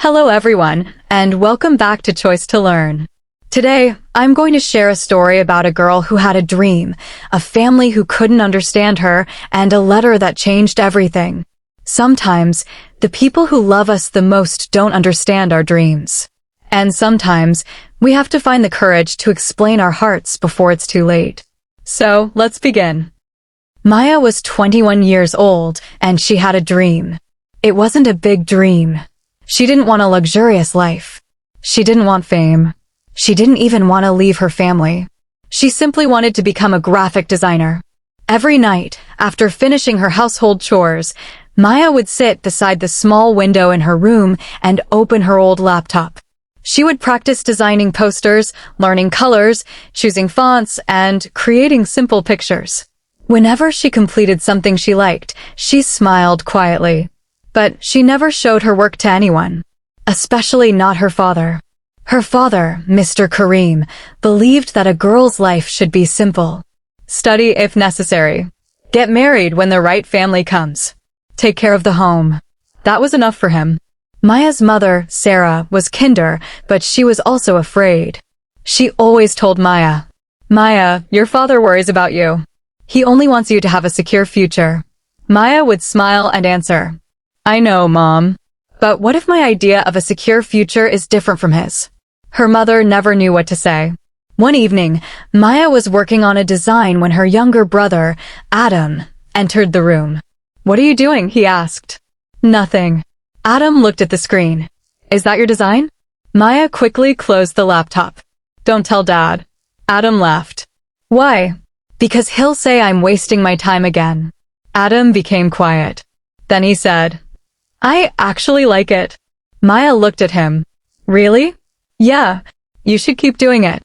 Hello everyone, and welcome back to Choice to Learn. Today, I'm going to share a story about a girl who had a dream, a family who couldn't understand her, and a letter that changed everything. Sometimes, the people who love us the most don't understand our dreams. And sometimes, we have to find the courage to explain our hearts before it's too late. So, let's begin. Maya was 21 years old, and she had a dream. It wasn't a big dream. She didn't want a luxurious life. She didn't want fame. She didn't even want to leave her family. She simply wanted to become a graphic designer. Every night, after finishing her household chores, Maya would sit beside the small window in her room and open her old laptop. She would practice designing posters, learning colors, choosing fonts, and creating simple pictures. Whenever she completed something she liked, she smiled quietly. But she never showed her work to anyone, especially not her father. Her father, Mr. Kareem, believed that a girl's life should be simple. Study if necessary. Get married when the right family comes. Take care of the home. That was enough for him. Maya's mother, Sarah, was kinder, but she was also afraid. She always told Maya, "Maya, your father worries about you. He only wants you to have a secure future." Maya would smile and answer, "I know, Mom. But what if my idea of a secure future is different from his?" Her mother never knew what to say. One evening, Maya was working on a design when her younger brother, Adam, entered the room. "What are you doing?" he asked. "Nothing." Adam looked at the screen. "Is that your design?" Maya quickly closed the laptop. "Don't tell Dad." Adam laughed. "Why?" "Because he'll say I'm wasting my time again." Adam became quiet. Then he said, "I actually like it." Maya looked at him. "Really?" "Yeah, you should keep doing it."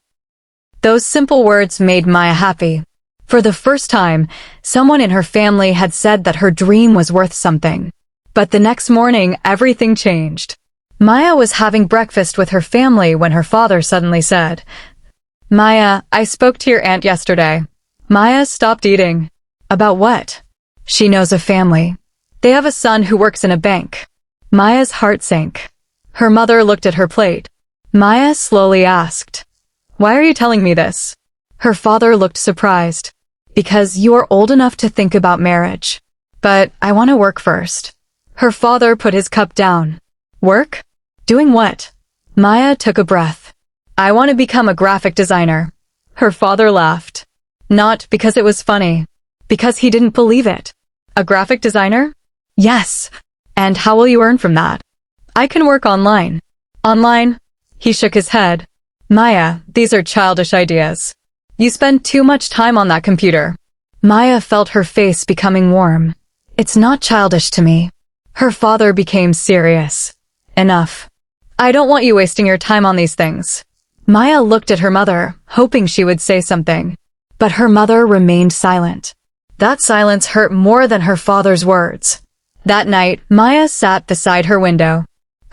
Those simple words made Maya happy. For the first time, someone in her family had said that her dream was worth something. But the next morning, everything changed. Maya was having breakfast with her family when her father suddenly said, "Maya, I spoke to your aunt yesterday." Maya stopped eating. "About what?" "She knows a family. They have a son who works in a bank." Maya's heart sank. Her mother looked at her plate. Maya slowly asked, "Why are you telling me this?" Her father looked surprised. "Because you are old enough to think about marriage. But I want to work first." Her father put his cup down. "Work? Doing what?" Maya took a breath. "I want to become a graphic designer." Her father laughed. Not because it was funny. Because he didn't believe it. "A graphic designer?" "Yes. And how will you earn from that?" "I can work online." "Online?" He shook his head. "Maya, these are childish ideas. You spend too much time on that computer." Maya felt her face becoming warm. "It's not childish to me." Her father became serious. "Enough. I don't want you wasting your time on these things." Maya looked at her mother, hoping she would say something. But her mother remained silent. That silence hurt more than her father's words. That night, Maya sat beside her window.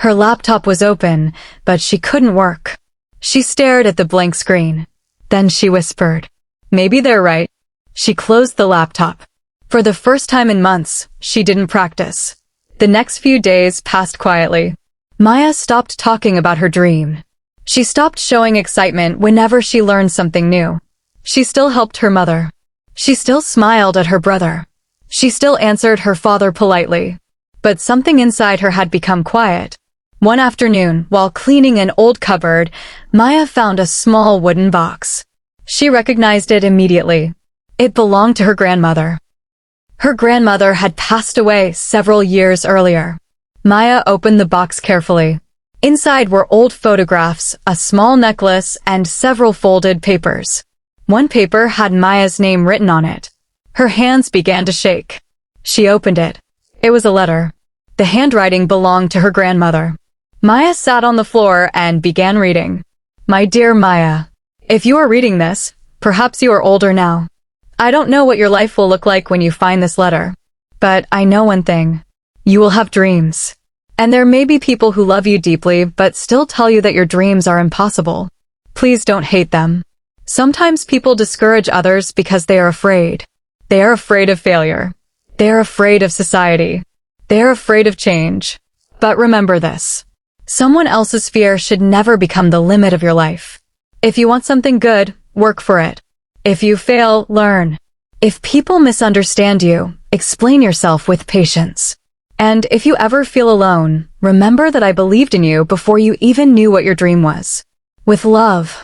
Her laptop was open, but she couldn't work. She stared at the blank screen. Then she whispered, "Maybe they're right." She closed the laptop. For the first time in months, she didn't practice. The next few days passed quietly. Maya stopped talking about her dream. She stopped showing excitement whenever she learned something new. She still helped her mother. She still smiled at her brother. She still answered her father politely. But something inside her had become quiet. One afternoon, while cleaning an old cupboard, Maya found a small wooden box. She recognized it immediately. It belonged to her grandmother. Her grandmother had passed away several years earlier. Maya opened the box carefully. Inside were old photographs, a small necklace, and several folded papers. One paper had Maya's name written on it. Her hands began to shake. She opened it. It was a letter. The handwriting belonged to her grandmother. Maya sat on the floor and began reading. "My dear Maya, if you are reading this, perhaps you are older now. I don't know what your life will look like when you find this letter. But I know one thing. You will have dreams. And there may be people who love you deeply but still tell you that your dreams are impossible. Please don't hate them. Sometimes people discourage others because they are afraid. They are afraid of failure. They are afraid of society. They are afraid of change. But remember this. Someone else's fear should never become the limit of your life. If you want something good, work for it. If you fail, learn. If people misunderstand you, explain yourself with patience. And if you ever feel alone, remember that I believed in you before you even knew what your dream was. With love,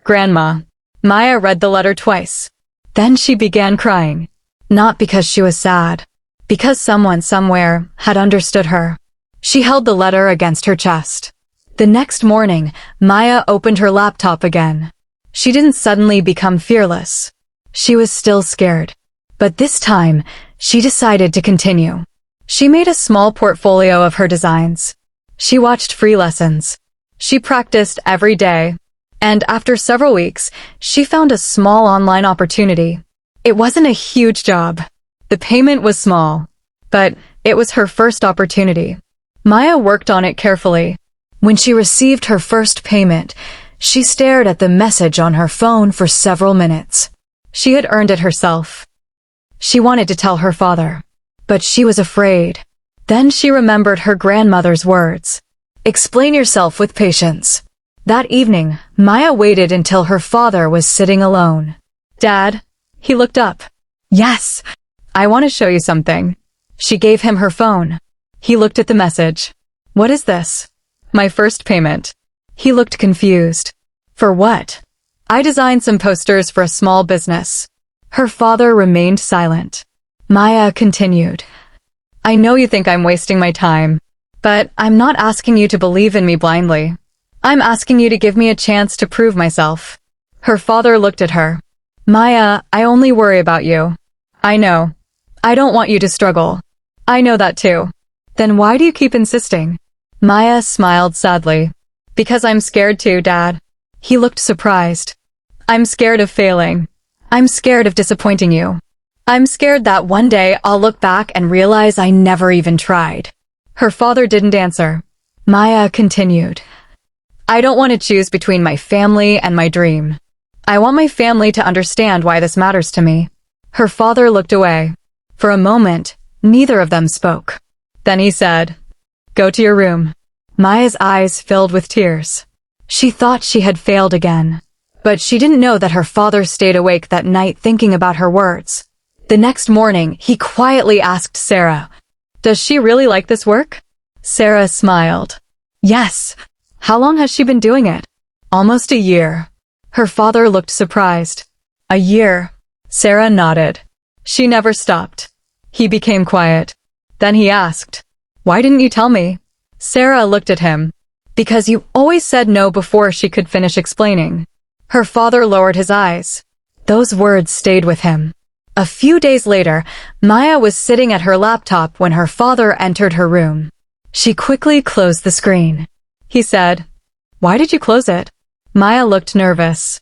Grandma. Maya read the letter twice. Then she began crying. Not because she was sad, because someone somewhere had understood her. She held the letter against her chest. The next morning, Maya opened her laptop again. She didn't suddenly become fearless. She was still scared. But this time, she decided to continue. She made a small portfolio of her designs. She watched free lessons. She practiced every day. And after several weeks, she found a small online opportunity. It wasn't a huge job. The payment was small. But it was her first opportunity. Maya worked on it carefully. When she received her first payment, she stared at the message on her phone for several minutes. She had earned it herself. She wanted to tell her father, but she was afraid. Then she remembered her grandmother's words. Explain yourself with patience. That evening, Maya waited until her father was sitting alone. Dad, he looked up. Yes, I want to show you something. She gave him her phone. He looked at the message. What is this? My first payment. He looked confused. For what? I designed some posters for a small business. Her father remained silent. Maya continued. I know you think I'm wasting my time, but I'm not asking you to believe in me blindly. I'm asking you to give me a chance to prove myself. Her father looked at her. Maya, I only worry about you. I know. I don't want you to struggle. I know that too. Then why do you keep insisting? Maya smiled sadly. Because I'm scared too, Dad. He looked surprised. I'm scared of failing. I'm scared of disappointing you. I'm scared that one day I'll look back and realize I never even tried. Her father didn't answer. Maya continued. I don't want to choose between my family and my dream. I want my family to understand why this matters to me. Her father looked away. For a moment, neither of them spoke. Then he said, Go to your room. Maya's eyes filled with tears. She thought she had failed again. But she didn't know that her father stayed awake that night thinking about her words. The next morning, he quietly asked Sarah, Does she really like this work? Sarah smiled. Yes. How long has she been doing it? Almost a year. Her father looked surprised. A year. Sarah nodded. She never stopped. He became quiet. Then he asked, Why didn't you tell me? Sarah looked at him. Because you always said no before she could finish explaining. Her father lowered his eyes. Those words stayed with him. A few days later, Maya was sitting at her laptop when her father entered her room. She quickly closed the screen. He said, Why did you close it? Maya looked nervous.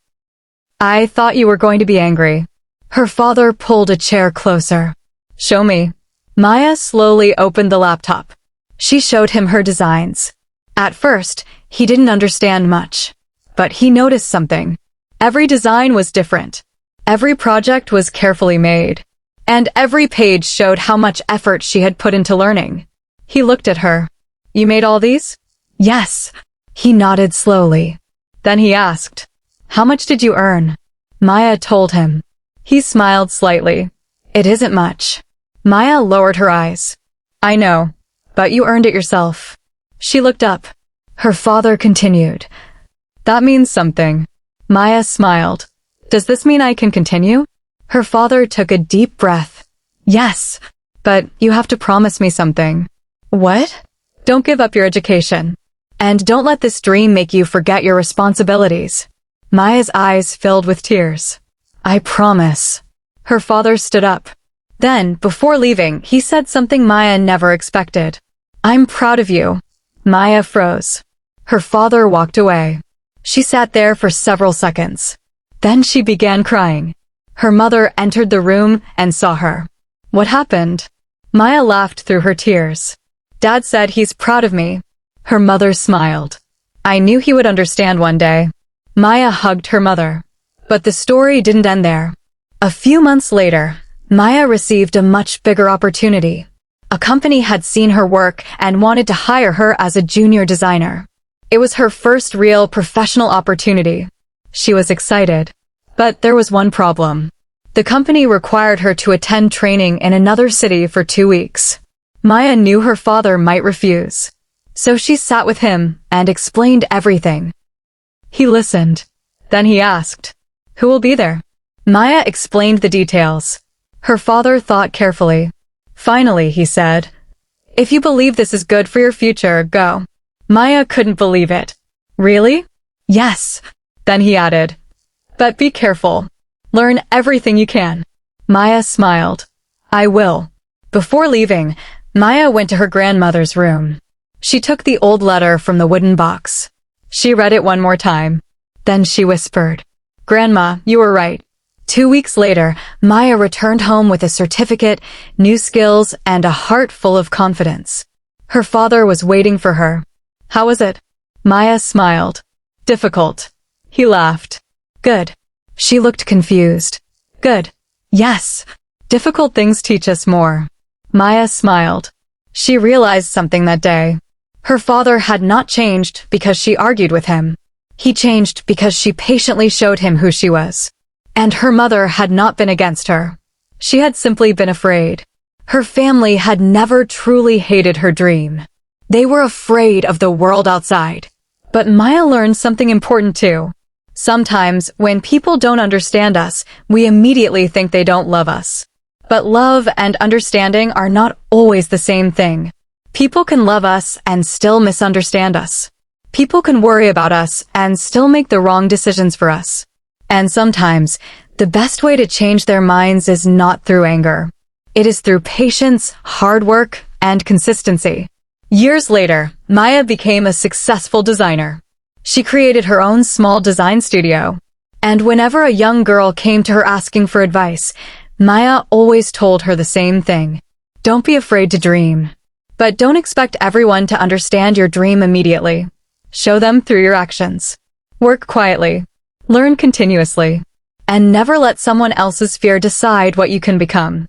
I thought you were going to be angry. Her father pulled a chair closer. Show me. Maya slowly opened the laptop. She showed him her designs. At first, he didn't understand much. But he noticed something. Every design was different. Every project was carefully made. And every page showed how much effort she had put into learning. He looked at her. You made all these? Yes. He nodded slowly. Then he asked, How much did you earn? Maya told him. He smiled slightly. It isn't much. Maya lowered her eyes. I know, but you earned it yourself. She looked up. Her father continued. That means something. Maya smiled. Does this mean I can continue? Her father took a deep breath. Yes, but you have to promise me something. What? Don't give up your education. And don't let this dream make you forget your responsibilities. Maya's eyes filled with tears. I promise. Her father stood up. Then, before leaving, he said something Maya never expected. I'm proud of you. Maya froze. Her father walked away. She sat there for several seconds. Then she began crying. Her mother entered the room and saw her. What happened? Maya laughed through her tears. Dad said he's proud of me. Her mother smiled. I knew he would understand one day. Maya hugged her mother. But the story didn't end there. A few months later, Maya received a much bigger opportunity. A company had seen her work and wanted to hire her as a junior designer. It was her first real professional opportunity. She was excited. But there was one problem. The company required her to attend training in another city for 2 weeks. Maya knew her father might refuse. So she sat with him and explained everything. He listened. Then he asked, "Who will be there?" Maya explained the details. Her father thought carefully. Finally, he said, "If you believe this is good for your future, go." Maya couldn't believe it. "Really?" "Yes." Then he added, "But be careful. Learn everything you can." Maya smiled. "I will." Before leaving, Maya went to her grandmother's room. She took the old letter from the wooden box. She read it one more time. Then she whispered, "Grandma, you were right." 2 weeks later, Maya returned home with a certificate, new skills, and a heart full of confidence. Her father was waiting for her. "How was it?" Maya smiled. "Difficult." He laughed. "Good." She looked confused. "Good." "Yes. Difficult things teach us more." Maya smiled. She realized something that day. Her father had not changed because she argued with him. He changed because she patiently showed him who she was. And her mother had not been against her. She had simply been afraid. Her family had never truly hated her dream. They were afraid of the world outside. But Maya learned something important too. Sometimes, when people don't understand us, we immediately think they don't love us. But love and understanding are not always the same thing. People can love us and still misunderstand us. People can worry about us and still make the wrong decisions for us. And sometimes, the best way to change their minds is not through anger. It is through patience, hard work, and consistency. Years later, Maya became a successful designer. She created her own small design studio. And whenever a young girl came to her asking for advice, Maya always told her the same thing. Don't be afraid to dream. But don't expect everyone to understand your dream immediately. Show them through your actions. Work quietly. Learn continuously. And never let someone else's fear decide what you can become.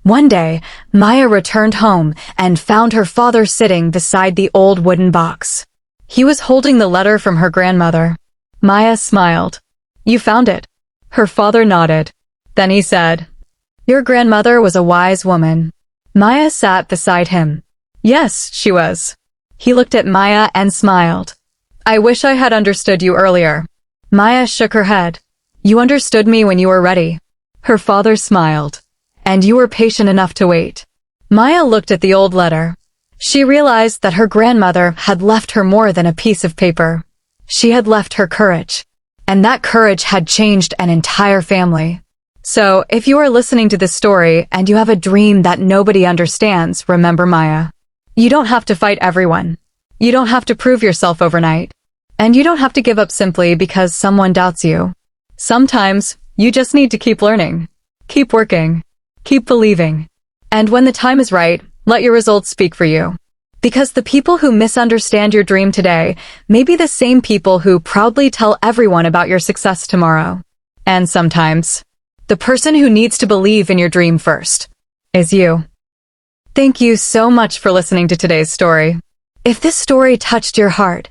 One day, Maya returned home and found her father sitting beside the old wooden box. He was holding the letter from her grandmother. Maya smiled. "You found it." Her father nodded. Then he said, "Your grandmother was a wise woman." Maya sat beside him. "Yes, she was." He looked at Maya and smiled. "I wish I had understood you earlier." Maya shook her head. "You understood me when you were ready." Her father smiled. "And you were patient enough to wait." Maya looked at the old letter. She realized that her grandmother had left her more than a piece of paper. She had left her courage. And that courage had changed an entire family. So, if you are listening to this story and you have a dream that nobody understands, remember Maya. You don't have to fight everyone. You don't have to prove yourself overnight. And you don't have to give up simply because someone doubts you. Sometimes, you just need to keep learning. Keep working. Keep believing. And when the time is right, let your results speak for you. Because the people who misunderstand your dream today may be the same people who proudly tell everyone about your success tomorrow. And sometimes, the person who needs to believe in your dream first is you. Thank you so much for listening to today's story. If this story touched your heart,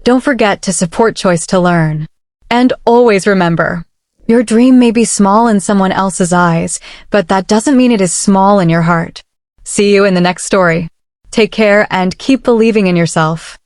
don't forget to support Choice to Learn. And always remember, your dream may be small in someone else's eyes, but that doesn't mean it is small in your heart. See you in the next story. Take care and keep believing in yourself.